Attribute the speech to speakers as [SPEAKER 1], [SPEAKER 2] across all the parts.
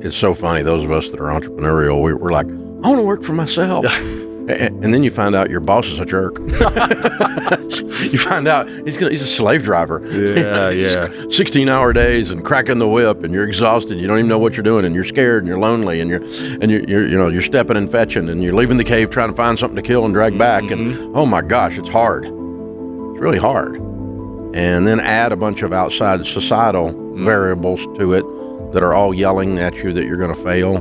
[SPEAKER 1] It's so funny. Those of us that are entrepreneurial, we're like, I want to work for myself. And then you find out your boss is a jerk. You find out he's a slave driver.
[SPEAKER 2] Yeah.
[SPEAKER 1] 16-hour days and cracking the whip, and you're exhausted. You don't even know what you're doing, and you're scared, and you're lonely, and you're stepping and fetching, and you're leaving the cave trying to find something to kill and drag back. And oh my gosh, it's hard. It's really hard. And then add a bunch of outside societal variables to it that are all yelling at you that you're going to fail.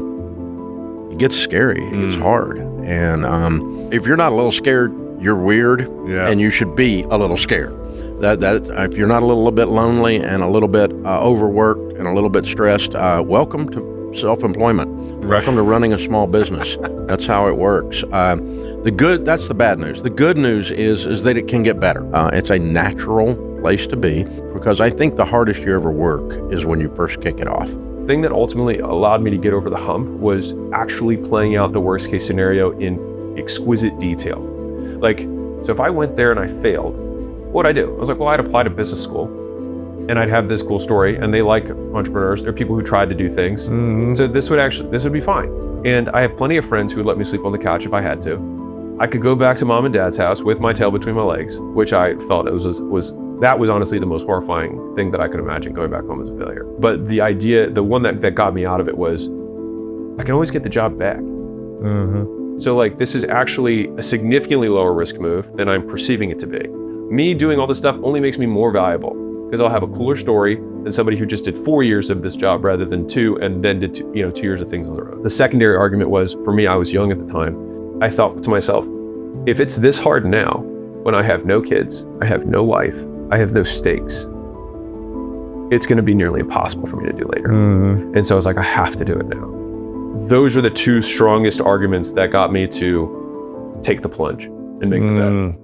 [SPEAKER 1] It gets scary. It gets hard. And if you're not a little scared, you're weird, and you should be a little scared. That if you're not a little bit lonely and a little bit overworked and a little bit stressed, welcome to self-employment. Welcome to running a small business. That's how it works. That's the bad news. The good news is that it can get better. It's a natural place to be, because I think the hardest you ever work is when you first kick it off.
[SPEAKER 3] The thing that ultimately allowed me to get over the hump was actually playing out the worst case scenario in exquisite detail. Like, so if I went there and I failed, what would I do? I was like, well, I'd apply to business school and I'd have this cool story, and they like entrepreneurs or people who tried to do things. So this would be fine. And I have plenty of friends who would let me sleep on the couch if I had to. I could go back to mom and dad's house with my tail between my legs, which I felt that was honestly the most horrifying thing that I could imagine, going back home as a failure. But the idea, the one that got me out of it was, I can always get the job back. So like, this is actually a significantly lower risk move than I'm perceiving it to be. Me doing all this stuff only makes me more valuable, because I'll have a cooler story than somebody who just did 4 years of this job rather than 2, and then did 2 years of things on the road. The secondary argument was, for me, I was young at the time. I thought to myself, if it's this hard now, when I have no kids, I have no wife, I have no stakes, it's going to be nearly impossible for me to do later. And so I was like, I have to do it now. Those are the two strongest arguments that got me to take the plunge and make the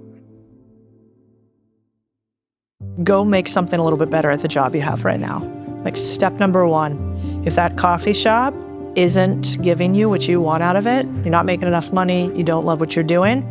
[SPEAKER 3] bet.
[SPEAKER 4] Go make something a little bit better at the job you have right now. Like, step number 1, if that coffee shop isn't giving you what you want out of it, you're not making enough money, you don't love what you're doing,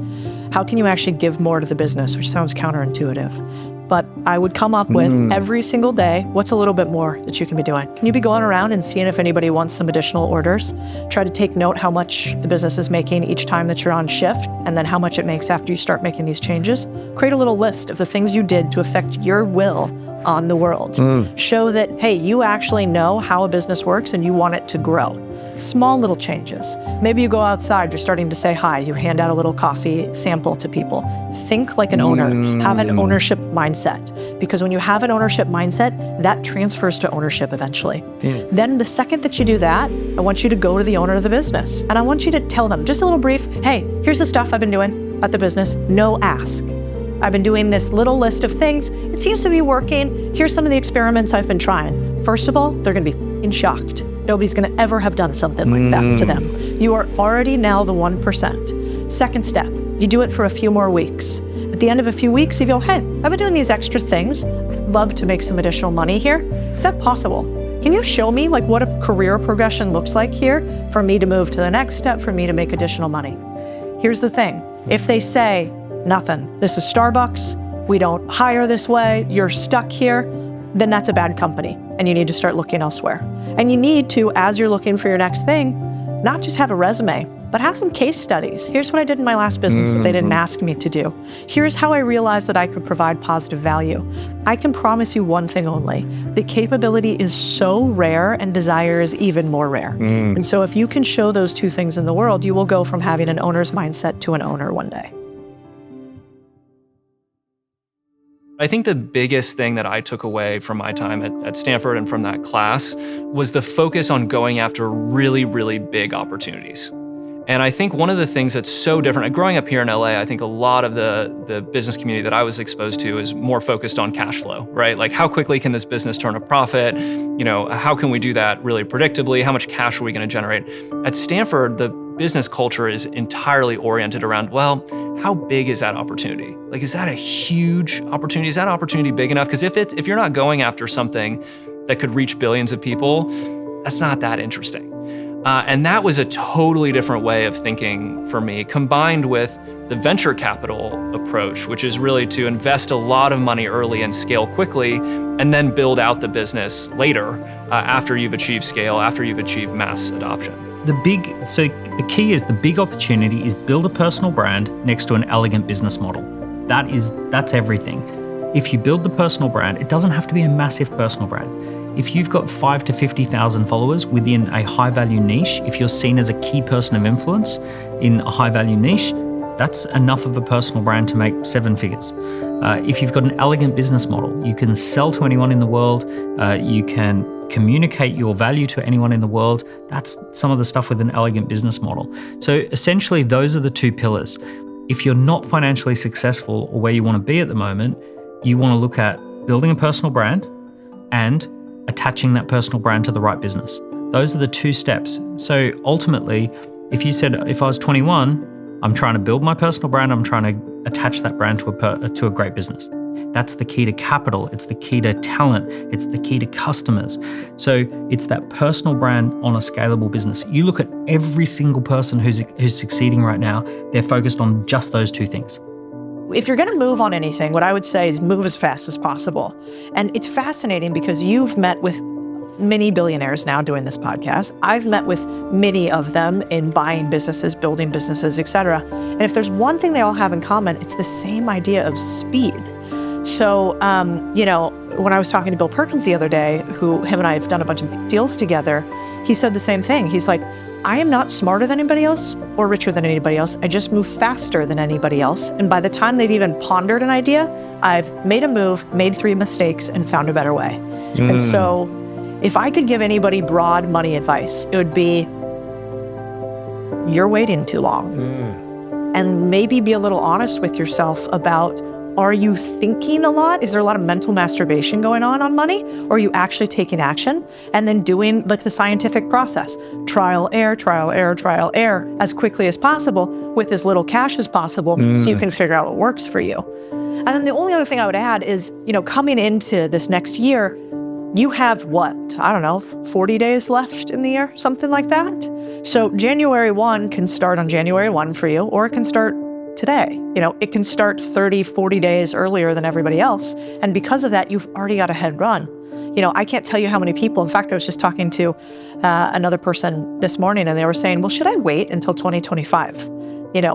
[SPEAKER 4] how can you actually give more to the business? Which sounds counterintuitive. But I would come up with every single day, what's a little bit more that you can be doing? Can you be going around and seeing if anybody wants some additional orders? Try to take note how much the business is making each time that you're on shift, and then how much it makes after you start making these changes. Create a little list of the things you did to affect your will on the world. Show that, hey, you actually know how a business works and you want it to grow. Small little changes. Maybe you go outside, you're starting to say hi, you hand out a little coffee sample to people. Think like an owner, have an ownership mindset. Because when you have an ownership mindset, that transfers to ownership eventually. Then the second that you do that, I want you to go to the owner of the business, and I want you to tell them, just a little brief, hey, here's the stuff I've been doing at the business, no ask. I've been doing this little list of things. It seems to be working. Here's some of the experiments I've been trying. First of all, they're gonna be f***ing shocked. Nobody's gonna ever have done something like that to them. You are already now the 1%. Second step, you do it for a few more weeks. At the end of a few weeks, you go, hey, I've been doing these extra things. Love to make some additional money here. Is that possible? Can you show me like what a career progression looks like here for me to move to the next step, for me to make additional money? Here's the thing. If they say, nothing, this is Starbucks, we don't hire this way, you're stuck here, then that's a bad company and you need to start looking elsewhere. And you need to, as you're looking for your next thing, not just have a resume, but have some case studies. Here's what I did in my last business that they didn't ask me to do. Here's how I realized that I could provide positive value. I can promise you one thing only, that capability is so rare and desire is even more rare. And so if you can show those two things in the world, you will go from having an owner's mindset to an owner one day.
[SPEAKER 5] I think the biggest thing that I took away from my time at Stanford and from that class was the focus on going after really, really big opportunities. And I think one of the things that's so different, growing up here in LA, I think a lot of the business community that I was exposed to is more focused on cash flow, right? Like, how quickly can this business turn a profit? You know, how can we do that really predictably? How much cash are we going to generate? At Stanford, the business culture is entirely oriented around, well, how big is that opportunity? Like, is that a huge opportunity? Is that opportunity big enough? Because if you're not going after something that could reach billions of people, that's not that interesting. And that was a totally different way of thinking for me, combined with the venture capital approach, which is really to invest a lot of money early and scale quickly, and then build out the business later after you've achieved scale, after you've achieved mass adoption.
[SPEAKER 2] So the key is the big opportunity is build a personal brand next to an elegant business model. That's everything. If you build the personal brand, it doesn't have to be a massive personal brand. If you've got 5 to 50,000 followers within a high value niche, if you're seen as a key person of influence in a high value niche, that's enough of a personal brand to make 7 figures. If you've got an elegant business model, you can sell to anyone in the world, you can communicate your value to anyone in the world. That's some of the stuff with an elegant business model. So essentially, those are the 2 pillars. If you're not financially successful or where you want to be at the moment, you want to look at building a personal brand and attaching that personal brand to the right business. Those are the 2 steps. So ultimately, if I was 21, I'm trying to build my personal brand, I'm trying to attach that brand to a great business. That's the key to capital. It's the key to talent. It's the key to customers. So it's that personal brand on a scalable business. You look at every single person who's succeeding right now, they're focused on just those 2 things.
[SPEAKER 4] If you're going to move on anything, what I would say is move as fast as possible. And it's fascinating because you've met with many billionaires now doing this podcast. I've met with many of them in buying businesses, building businesses, etc. And if there's one thing they all have in common, it's the same idea of speed. So, when I was talking to Bill Perkins the other day, him and I have done a bunch of deals together, he said the same thing. He's like, I am not smarter than anybody else or richer than anybody else. I just move faster than anybody else. And by the time they've even pondered an idea, I've made a move, made 3 mistakes, and found a better way. And so if I could give anybody broad money advice, it would be, you're waiting too long. And maybe be a little honest with yourself about, are you thinking a lot? Is there a lot of mental masturbation going on money? Or are you actually taking action and then doing like the scientific process? Trial, error, as quickly as possible with as little cash as possible so you can figure out what works for you. And then the only other thing I would add is, coming into this next year, you have 40 days left in the year, something like that. So January 1 can start on January 1 for you, or it can start today. It can start 30, 40 days earlier than everybody else. And because of that, you've already got a head run. I can't tell you how many people, in fact, I was just talking to another person this morning and they were saying, well, should I wait until 2025?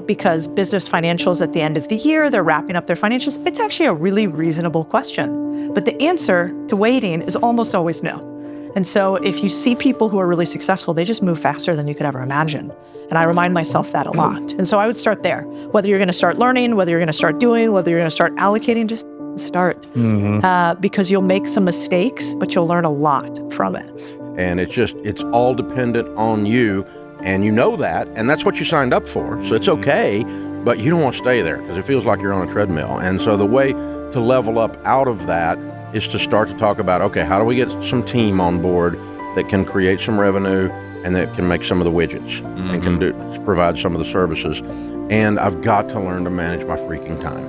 [SPEAKER 4] Because business financials at the end of the year, they're wrapping up their financials. It's actually a really reasonable question. But the answer to waiting is almost always no. And so if you see people who are really successful, they just move faster than you could ever imagine. And I remind myself that a lot. And so I would start there. Whether you're going to start learning, whether you're going to start doing, whether you're going to start allocating, just start. Because you'll make some mistakes, but you'll learn a lot from it.
[SPEAKER 1] And it's all dependent on you. And you know that, and that's what you signed up for. So it's okay, but you don't want to stay there because it feels like you're on a treadmill. And so the way to level up out of that is to start to talk about, okay, how do we get some team on board that can create some revenue and that can make some of the widgets and can provide some of the services. And I've got to learn to manage my freaking time.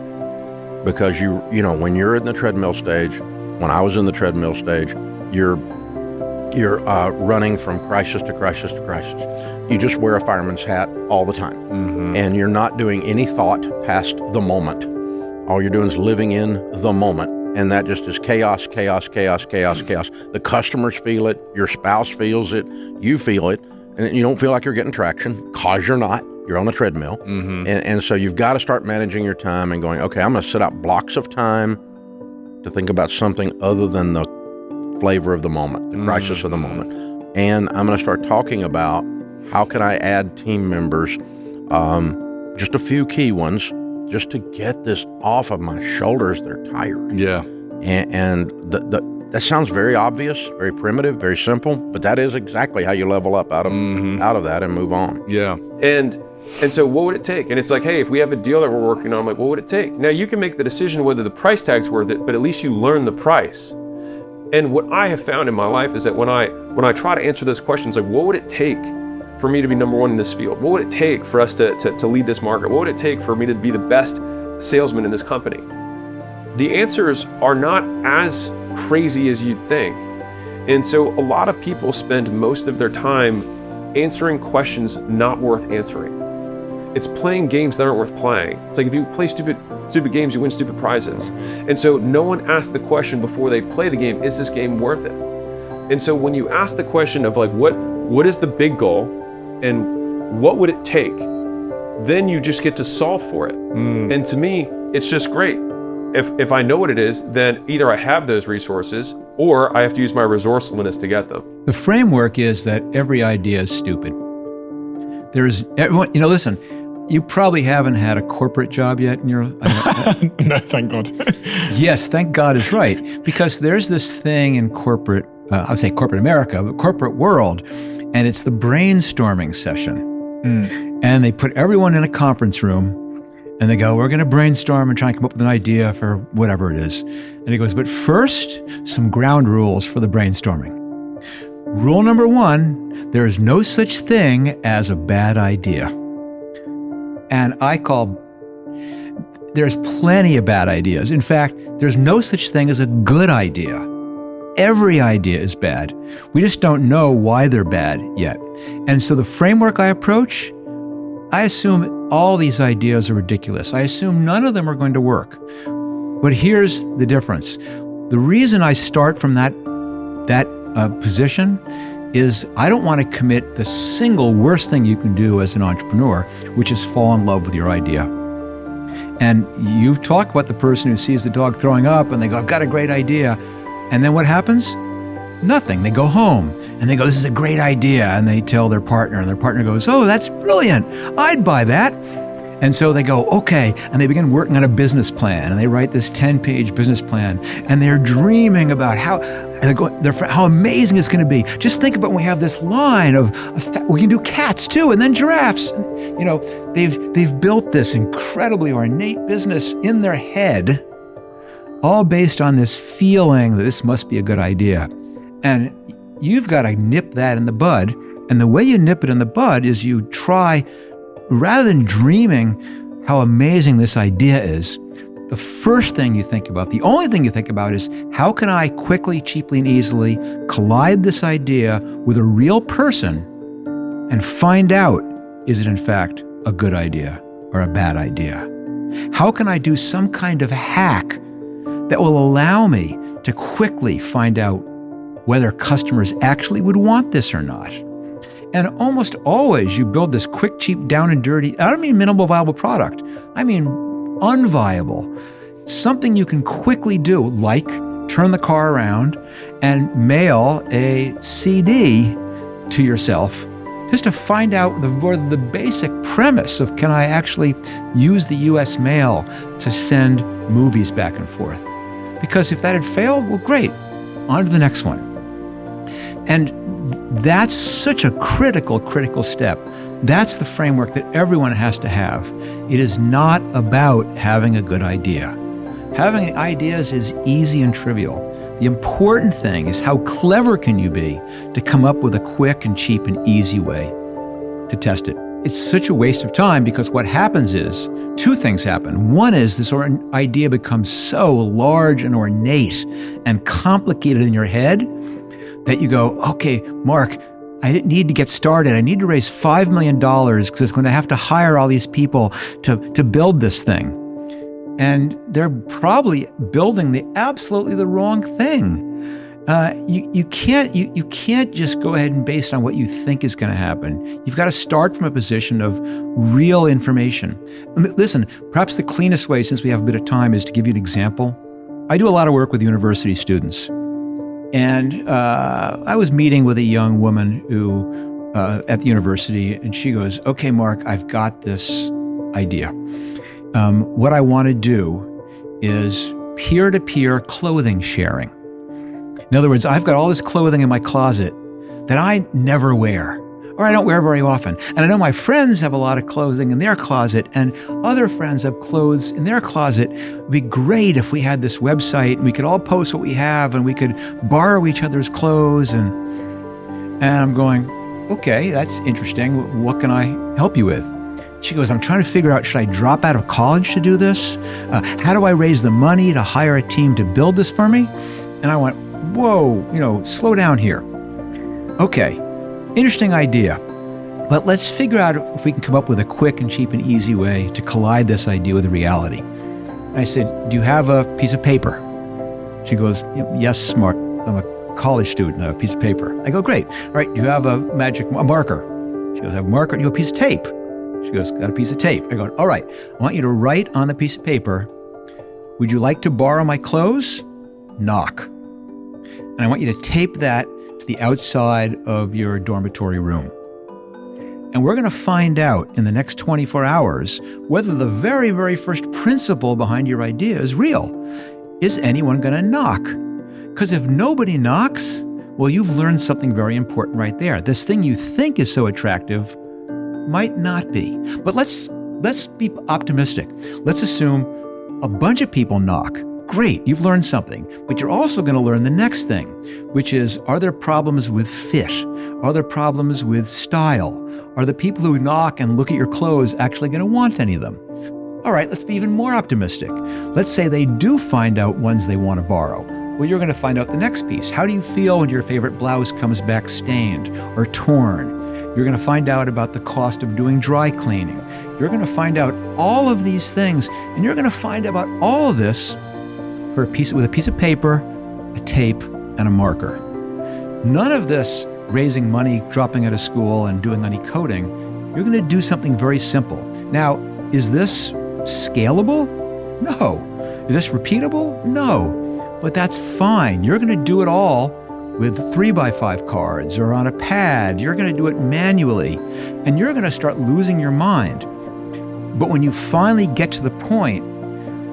[SPEAKER 1] Because when you're in the treadmill stage, when I was in the treadmill stage, you're running from crisis to crisis to crisis. You just wear a fireman's hat all the time. And you're not doing any thought past the moment. All you're doing is living in the moment. And that just is chaos. The customers feel it, your spouse feels it, you feel it, and you don't feel like you're getting traction because you're not. You're on the treadmill. And so you've got to start managing your time and going, okay, I'm going to set out blocks of time to think about something other than the flavor of the moment, the crisis of the moment. And I'm going to start talking about how can I add team members, just a few key ones, just to get this off of my shoulders. They're tired.
[SPEAKER 6] Yeah.
[SPEAKER 1] And that sounds very obvious, very primitive, very simple, but that is exactly how you level up out of that and move on.
[SPEAKER 6] Yeah.
[SPEAKER 3] And so what would it take? And it's like, hey, if we have a deal that we're working on, I'm like, what would it take? Now you can make the decision whether the price tag's worth it, but at least you learn the price. And what I have found in my life is that when I try to answer those questions, like what would it take for me to be number one in this field? What would it take for us to lead this market? What would it take for me to be the best salesman in this company? The answers are not as crazy as you'd think. And so a lot of people spend most of their time answering questions not worth answering. It's playing games that aren't worth playing. It's like if you play stupid games, you win stupid prizes. And so no one asks the question before they play the game, is this game worth it? And so when you ask the question of like, what is the big goal and what would it take? Then you just get to solve for it. And to me, it's just great. If I know what it is, then either I have those resources or I have to use my resourcefulness to get them.
[SPEAKER 6] The framework is that every idea is stupid. There's everyone, listen, you probably haven't had a corporate job yet in your
[SPEAKER 7] No, thank God.
[SPEAKER 6] Yes, thank God is right. Because there's this thing in corporate, I would say corporate America, but corporate world, and it's the brainstorming session. And they put everyone in a conference room and they go, we're going to brainstorm and try and come up with an idea for whatever it is. And he goes, but first, some ground rules for the brainstorming. Rule number 1, there is no such thing as a bad idea. And there's plenty of bad ideas. In fact, there's no such thing as a good idea. Every idea is bad. We just don't know why they're bad yet. And so the framework I approach, I assume all these ideas are ridiculous. I assume none of them are going to work. But here's the difference. The reason I start from that position is I don't want to commit the single worst thing you can do as an entrepreneur, which is fall in love with your idea. And you talk about the person who sees the dog throwing up and they go, I've got a great idea. And then what happens? Nothing. They go home and they go, this is a great idea. And they tell their partner and their partner goes, oh, that's brilliant. I'd buy that. And so they go, okay. And they begin working on a business plan and they write this 10-page business plan and they're dreaming about how amazing it's going to be. Just think about when we have this line of we can do cats too, and then giraffes. And, they've built this incredibly ornate business in their head, all based on this feeling that this must be a good idea. And you've got to nip that in the bud. And the way you nip it in the bud is you try, rather than dreaming how amazing this idea is, the first thing you think about, the only thing you think about is, how can I quickly, cheaply, and easily collide this idea with a real person and find out, is it in fact a good idea or a bad idea? How can I do some kind of hack that will allow me to quickly find out whether customers actually would want this or not? And almost always you build this quick, cheap, down and dirty, I don't mean minimal viable product, I mean unviable. Something you can quickly do, like turn the car around and mail a CD to yourself, just to find out the basic premise of, can I actually use the US mail to send movies back and forth? Because if that had failed, well, great, on to the next one. And that's such a critical step. That's the framework that everyone has to have. It is not about having a good idea. Having ideas is easy and trivial. The important thing is, how clever can you be to come up with a quick and cheap and easy way to test it? It's such a waste of time, because what happens is, 2 things happen. One is this idea becomes so large and ornate and complicated in your head that you go, okay, Mark, I didn't need to get started. I need to raise $5 million because it's going to have to hire all these people to build this thing. And they're probably building absolutely the wrong thing. You can't just go ahead and based on what you think is going to happen. You've got to start from a position of real information. Listen, perhaps the cleanest way, since we have a bit of time, is to give you an example. I do a lot of work with university students. And I was meeting with a young woman who at the university, and she goes, okay, Mark, I've got this idea. What I want to do is peer-to-peer clothing sharing. In other words, I've got all this clothing in my closet that I never wear, or I don't wear very often. And I know my friends have a lot of clothing in their closet, and other friends have clothes in their closet. It'd be great if we had this website and we could all post what we have and we could borrow each other's clothes. And I'm going, okay, that's interesting. What can I help you with? She goes, I'm trying to figure out, should I drop out of college to do this? How do I raise the money to hire a team to build this for me? And I went, whoa, slow down here. Okay, interesting idea. But let's figure out if we can come up with a quick and cheap and easy way to collide this idea with reality. And I said, do you have a piece of paper? She goes, yes, Mark. I'm a college student. I have a piece of paper. I go, great. All right, do you have a marker? She goes, I have a marker. Do you have a piece of tape? She goes, got a piece of tape. I go, all right, I want you to write on the piece of paper, would you like to borrow my clothes? Knock. And I want you to tape that to the outside of your dormitory room. And we're going to find out in the next 24 hours whether the very, very first principle behind your idea is real. Is anyone going to knock? Because if nobody knocks, well, you've learned something very important right there. This thing you think is so attractive might not be. But let's be optimistic. Let's assume a bunch of people knock. Great, you've learned something. But you're also going to learn the next thing, which is, are there problems with fit? Are there problems with style? Are the people who knock and look at your clothes actually going to want any of them? All right, let's be even more optimistic. Let's say they do find out ones they want to borrow. Well, you're going to find out the next piece. How do you feel when your favorite blouse comes back stained or torn? You're going to find out about the cost of doing dry cleaning. You're going to find out all of these things, and you're going to find out about all of this with a piece of paper, a tape, and a marker. None of this raising money, dropping out of school, and doing any coding. You're going to do something very simple. Now, is this scalable? No. Is this repeatable? No. But that's fine. You're going to do it all with 3x5 cards or on a pad. You're going to do it manually, and you're going to start losing your mind. But when you finally get to the point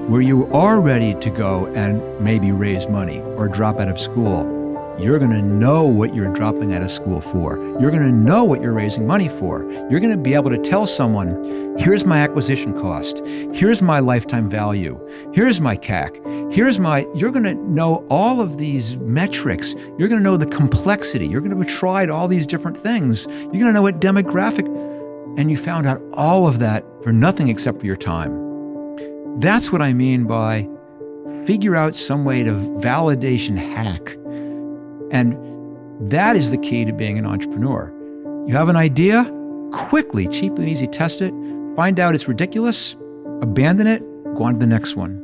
[SPEAKER 6] where you are ready to go and maybe raise money or drop out of school, you're going to know what you're dropping out of school for. You're going to know what you're raising money for. You're going to be able to tell someone, here's my acquisition cost. Here's my lifetime value. Here's my CAC. You're going to know all of these metrics. You're going to know the complexity. You're going to have tried all these different things. You're going to know what demographic, and you found out all of that for nothing except for your time. That's what I mean by figure out some way to validation hack. And that is the key to being an entrepreneur. You have an idea, quickly, cheap and easy, test it, find out it's ridiculous, abandon it, go on to the next one.